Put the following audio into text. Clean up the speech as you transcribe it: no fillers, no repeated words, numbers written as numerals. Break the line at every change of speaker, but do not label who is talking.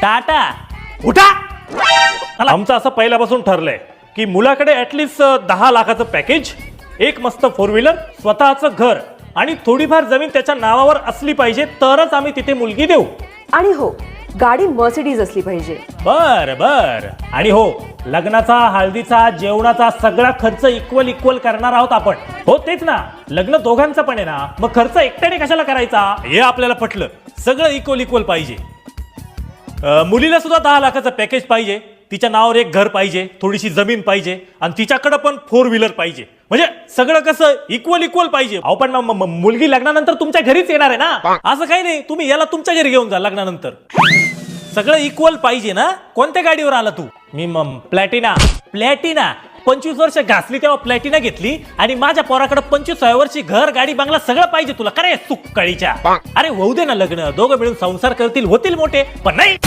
टाटा
उठा. आमचं असं पहिल्यापासून ठरलंय की मुलाकडे ऍटलिस्ट 10 लाखाचं पॅकेज, एक मस्त 4 व्हीलर, स्वतःचं घर आणि थोडीफार जमीन त्याच्या नावावर असली पाहिजे, तरच आम्ही तिथे मुलगी देऊ.
आणि हो, गाडी मर्सिडीज असली पाहिजे.
बर बर. आणि हो, लग्नाचा, हळदीचा, जेवणाचा सगळा खर्च इक्वल करणार आहोत आपण. हो तेच ना, लग्न दोघांचं पण आहे ना, मग खर्च एकट्याने कशाला करायचा? हे आपल्याला पटलं. सगळं इक्वल पाहिजे. मुलीला सुद्धा 10 लाखाचं पॅकेज पाहिजे, तिच्या नावावर एक घर पाहिजे, थोडीशी जमीन पाहिजे आणि तिच्याकडे पण 4 व्हीलर पाहिजे. म्हणजे सगळं कसं इक्वल पाहिजे. अहो पण मुलगी लग्नानंतर तुमच्या घरीच येणार आहे ना, असं काही नाही. तुम्ही याला तुमच्या घरी घेऊन जा लग्नानंतर. सगळं इक्वल पाहिजे ना. कोणत्या गाडीवर आला तू? मी प्लॅटिना. 25 वर्ष घासली तेव्हा प्लॅटिना घेतली आणि माझ्या पोराकडे 25व्या वर्षी घर, गाडी, बंगला सगळं पाहिजे तुला. करे सुक्काळीच्या. अरे होऊ दे ना लग्न, दोघं मिळून संसार करतील, होतील मोठे. पण नाही.